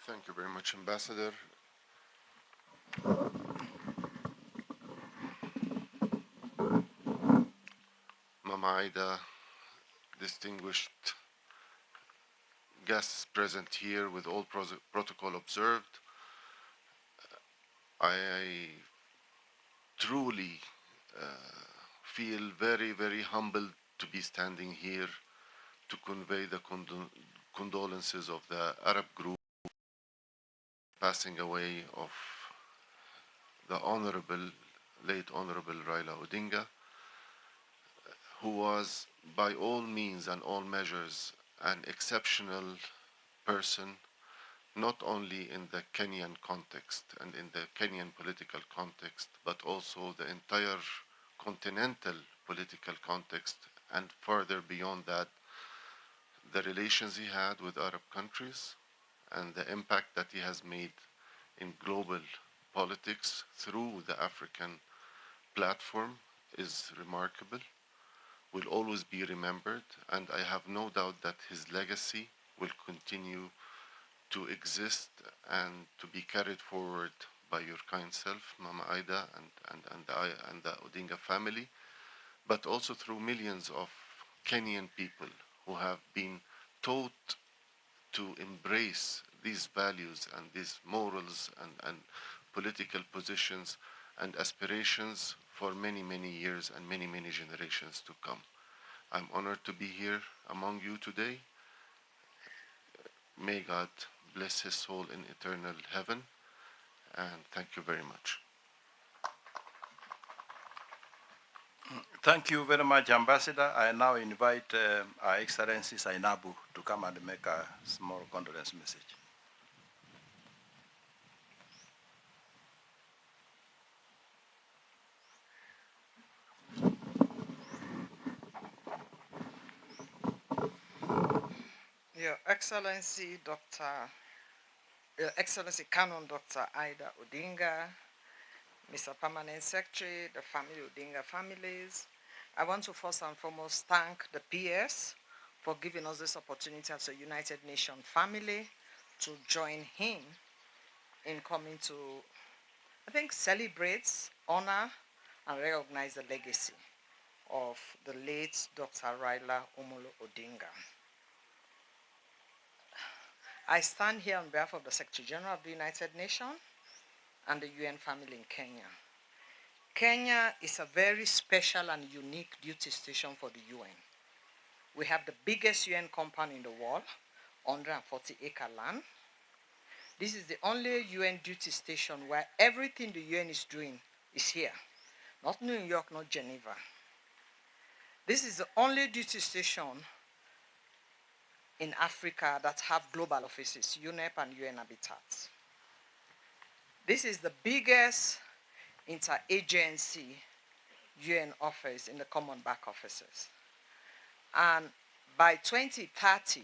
Thank you very much, Ambassador. Mama Aida, distinguished guests present here with all protocol observed, I truly feel very, very humbled to be standing here to convey the condolences of the Arab group passing away of the late Honorable Raila Odinga, who was by all means and all measures an exceptional person, not only in the Kenyan context and in the Kenyan political context, but also the entire continental political context, and further beyond that, the relations he had with Arab countries and the impact that he has made in global politics through the African platform is remarkable, will always be remembered, and I have no doubt that his legacy will continue to exist and to be carried forward by your kind self, Mama Aida, and the Odinga family, but also through millions of Kenyan people who have been taught to embrace these values and these morals and political positions and aspirations for many, many years and many, many generations to come. I'm honored to be here among you today. May God bless his soul in eternal heaven, and thank you very much. Thank you very much, Ambassador. I now invite Our Excellency Sainabu to come and make a small condolence message. Your Excellency Your Excellency Canon Dr. Ida Odinga, Mr. Permanent Secretary, the family Odinga families. I want to first and foremost thank the PS for giving us this opportunity as a United Nations family to join him in coming to, I think, celebrate, honor, and recognize the legacy of the late Dr. Raila Odinga. I stand here on behalf of the Secretary General of the United Nations and the UN family in Kenya. Kenya is a very special and unique duty station for the UN. We have the biggest UN compound in the world, 140-acre land. This is the only UN duty station where everything the UN is doing is here, not New York, not Geneva. This is the only duty station in Africa that have global offices, UNEP and UN Habitat. This is the biggest interagency UN office in the common back offices. And by 2030,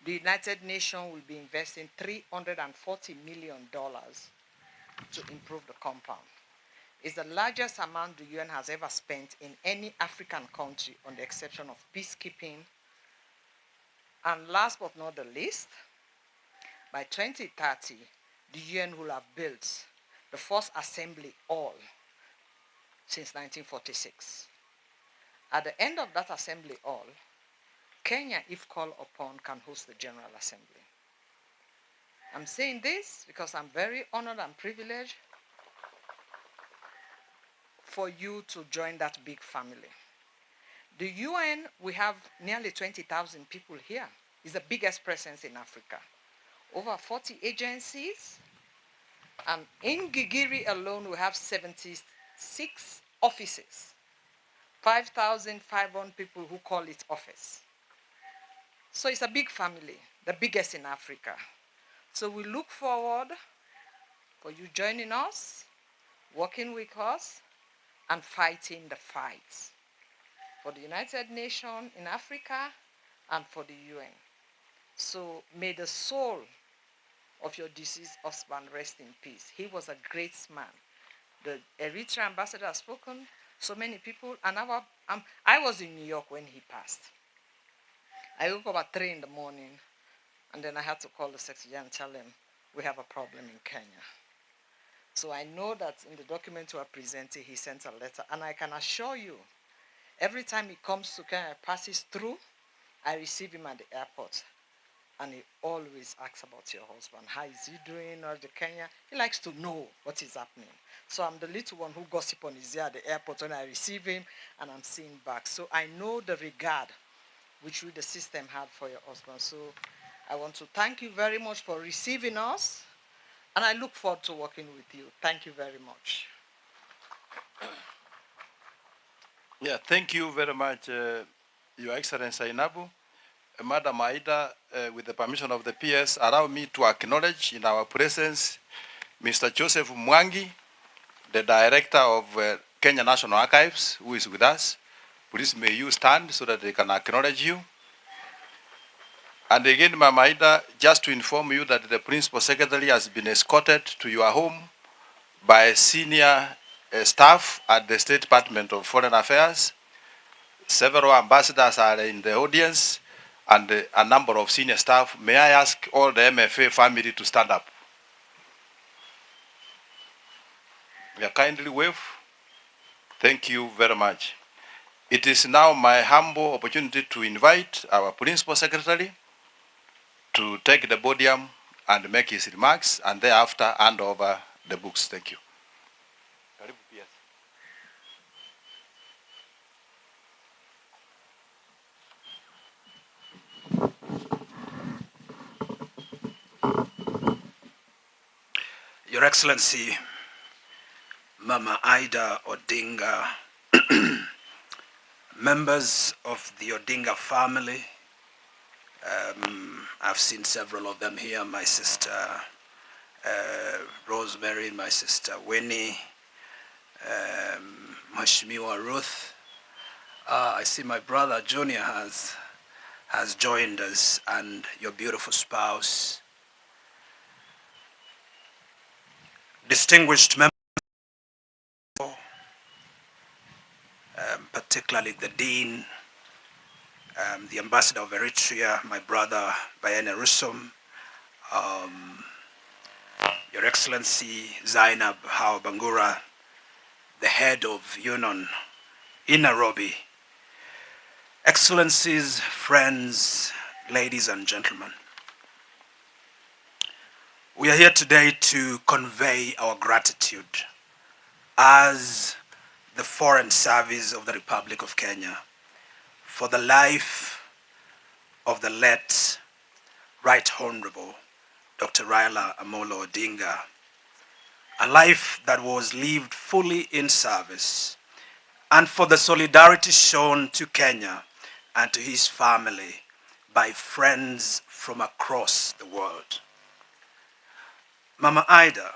the United Nations will be investing $340 million to improve the compound. It's the largest amount the UN has ever spent in any African country, on the exception of peacekeeping. And last but not the least, by 2030, the UN will have built the first assembly hall since 1946. At the end of that assembly hall, Kenya, if called upon, can host the General Assembly. I'm saying this because I'm very honored and privileged for you to join that big family. The UN, we have nearly 20,000 people here. It's the biggest presence in Africa. Over 40 agencies. And in Gigiri alone, we have 76 offices. 5,500 people who call it office. So it's a big family, the biggest in Africa. So we look forward for you joining us, working with us, and fighting the fights for the United Nations in Africa and for the UN. So may the soul of your deceased husband rest in peace. He was a great man. The Eritrean ambassador has spoken, so many people, and I was in New York when he passed. I woke up at 3 in the morning And then I had to call the secretary and tell him, we have a problem in Kenya. So I know that in the document we are presenting, he sent a letter. And I can assure you, every time he comes to Kenya, passes through, I receive him at the airport. And he always asks about your husband. How is he doing? Or the Kenya? He likes to know what is happening. So I'm the little one who gossip on his ear at the airport when I receive him and I'm seeing back. So I know the regard which the system had for your husband. So I want to thank you very much for receiving us. And I look forward to working with you. Thank you very much. Yeah, thank you very much, Your Excellency Inabu. Madam Aida, with the permission of the PS, allow me to acknowledge in our presence Mr. Joseph Mwangi, the Director of Kenya National Archives, who is with us. Please may you stand so that they can acknowledge you. And again, Mama Aida, just to inform you that the Principal Secretary has been escorted to your home by senior staff at the State Department of Foreign Affairs. Several ambassadors are in the audience and a number of senior staff. May I ask all the MFA family to stand up? Yeah, kindly wave. Thank you very much. It is now my humble opportunity to invite our Principal Secretary to take the podium and make his remarks, and thereafter hand over the books. Thank you. Your Excellency, Mama Raila Odinga, members of the Odinga family, I've seen several of them here, my sister Rosemary, my sister Winnie, Mheshimiwa Ruth. I see my brother Junior has joined us, and your beautiful spouse. Distinguished members, particularly the Dean, the Ambassador of Eritrea, my brother Bayane Rusum, Your Excellency Zainab Hawa Bangura, the head of UNON in Nairobi, Excellencies, friends, ladies and gentlemen. We are here today to convey our gratitude as the Foreign Service of the Republic of Kenya for the life of the late Right Honorable Dr. Raila Odinga, a life that was lived fully in service, and for the solidarity shown to Kenya and to his family by friends from across the world. Mama Aida,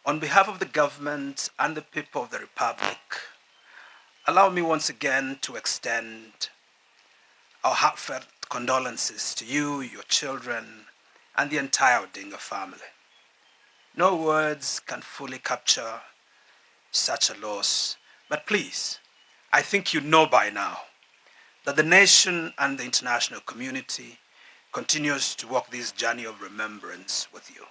on behalf of the government and the people of the Republic, allow me once again to extend our heartfelt condolences to you, your children, and the entire Odinga family. No words can fully capture such a loss, but please, I think you know by now that the nation and the international community continues to walk this journey of remembrance with you.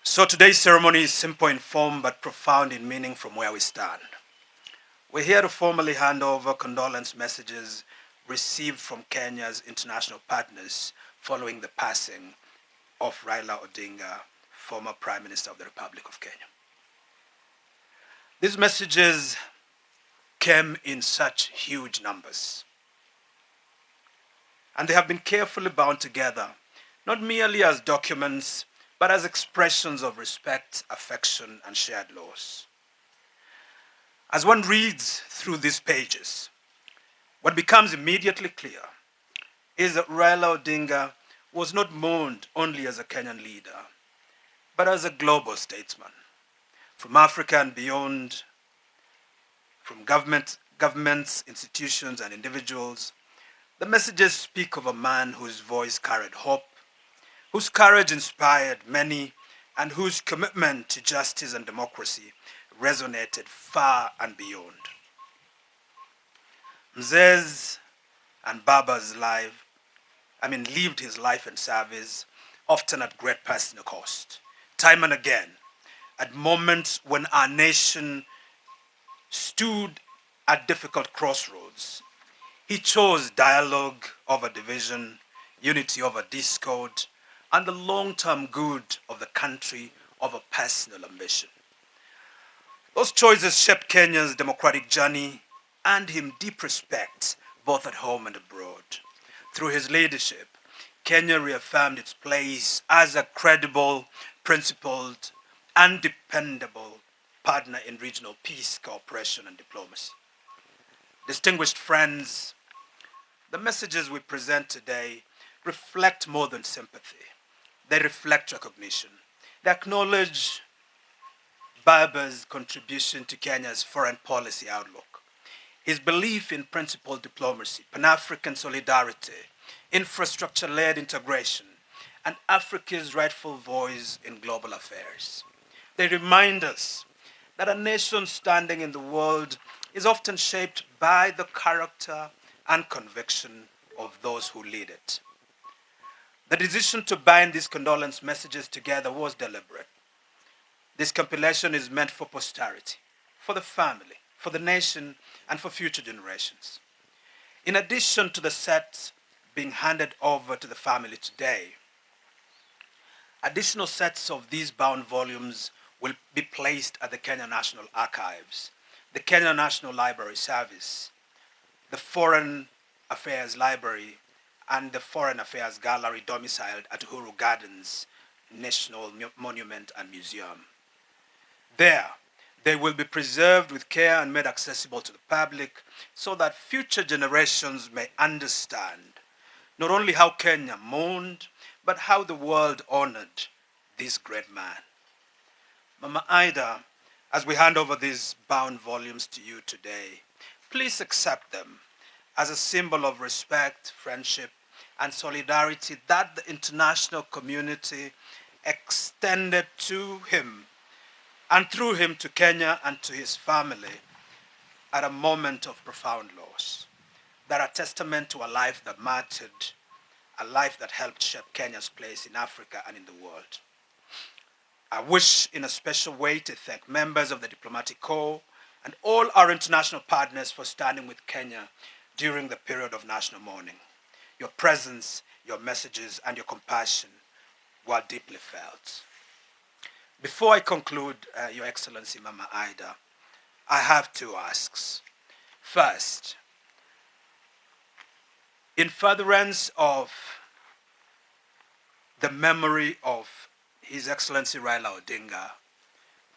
So today's ceremony is simple in form but profound in meaning from where we stand. We're here to formally hand over condolence messages received from Kenya's international partners following the passing of Raila Odinga, former Prime Minister of the Republic of Kenya. These messages came in such huge numbers, and they have been carefully bound together, not merely as documents, but as expressions of respect, affection, and shared loss. As one reads through these pages, what becomes immediately clear is that Raila Odinga was not mourned only as a Kenyan leader, but as a global statesman. From Africa and beyond, from governments, institutions, and individuals, the messages speak of a man whose voice carried hope, whose courage inspired many, and whose commitment to justice and democracy resonated far and beyond. Mzee's and Baba's life lived his life in service, often at great personal cost. Time and again, at moments when our nation stood at difficult crossroads, he chose dialogue over division, unity over discord, and the long-term good of the country over personal ambition. Those choices shaped Kenya's democratic journey and him deep respect both at home and abroad. Through his leadership, Kenya reaffirmed its place as a credible, principled, and dependable partner in regional peace, cooperation, and diplomacy. Distinguished friends, the messages we present today reflect more than sympathy. They reflect recognition. They acknowledge Baba's contribution to Kenya's foreign policy outlook, his belief in principled diplomacy, Pan-African solidarity, infrastructure-led integration, and Africa's rightful voice in global affairs. They remind us that a nation's standing in the world is often shaped by the character and conviction of those who lead it. The decision to bind these condolence messages together was deliberate. This compilation is meant for posterity, for the family, for the nation, and for future generations. In addition to the sets being handed over to the family today, additional sets of these bound volumes will be placed at the Kenya National Archives, the Kenya National Library Service, the Foreign Affairs Library, and the Foreign Affairs Gallery domiciled at Uhuru Gardens National Monument and Museum. There, they will be preserved with care and made accessible to the public so that future generations may understand not only how Kenya mourned, but how the world honored this great man. Mama Ida, as we hand over these bound volumes to you today, please accept them as a symbol of respect, friendship, and solidarity that the international community extended to him and through him to Kenya and to his family at a moment of profound loss. That are testament to a life that mattered, a life that helped shape Kenya's place in Africa and in the world. I wish in a special way to thank members of the Diplomatic Corps and all our international partners for standing with Kenya during the period of national mourning. Your presence, your messages, and your compassion were deeply felt. Before I conclude, Your Excellency Mama Ida, I have two asks. First, in furtherance of the memory of His Excellency Raila Odinga,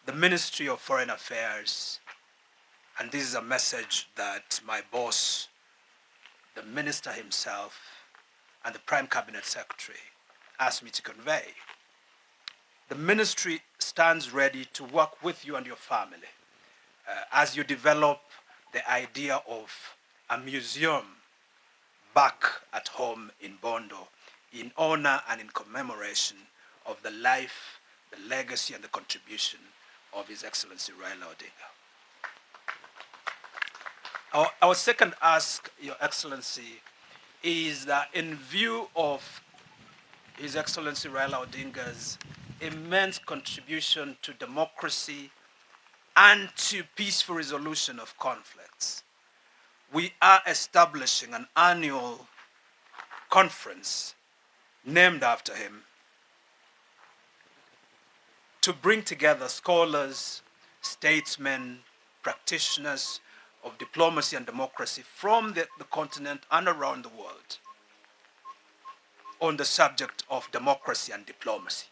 the Ministry of Foreign Affairs, and this is a message that my boss, the Minister himself, and the Prime Cabinet Secretary asked me to convey. The Ministry stands ready to work with you and your family as you develop the idea of a museum back at home in Bondo in honor and in commemoration of the life, the legacy, and the contribution of His Excellency Raila Odinga. Our second ask, Your Excellency, is that in view of His Excellency Raila Odinga's immense contribution to democracy and to peaceful resolution of conflicts, we are establishing an annual conference named after him to bring together scholars, statesmen, practitioners of diplomacy and democracy from the continent and around the world on the subject of democracy and diplomacy.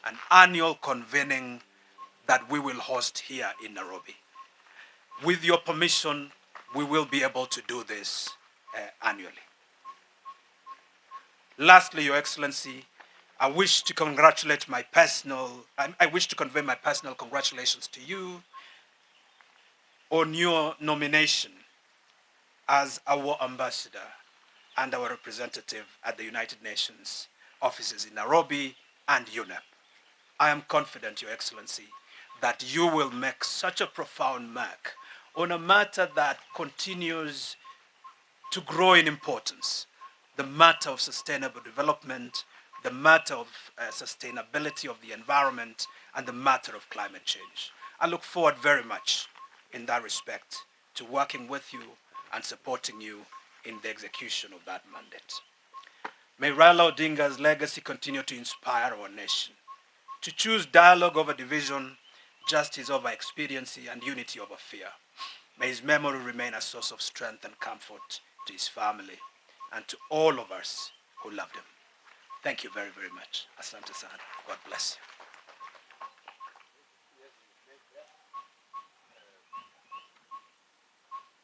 An annual convening that we will host here in Nairobi. With your permission, we will be able to do this annually. Lastly, Your Excellency, I wish to convey my personal congratulations to you on your nomination as our ambassador and our representative at the United Nations offices in Nairobi and UNEP. I am confident, Your Excellency, that you will make such a profound mark on a matter that continues to grow in importance, the matter of sustainable development, the matter of sustainability of the environment, and the matter of climate change. I look forward very much in that respect to working with you and supporting you in the execution of that mandate. May Raila Odinga's legacy continue to inspire our nation to choose dialogue over division, justice over expediency, and unity over fear. May his memory remain a source of strength and comfort to his family and to all of us who loved him. Thank you very, very much. Asante sana. God bless you.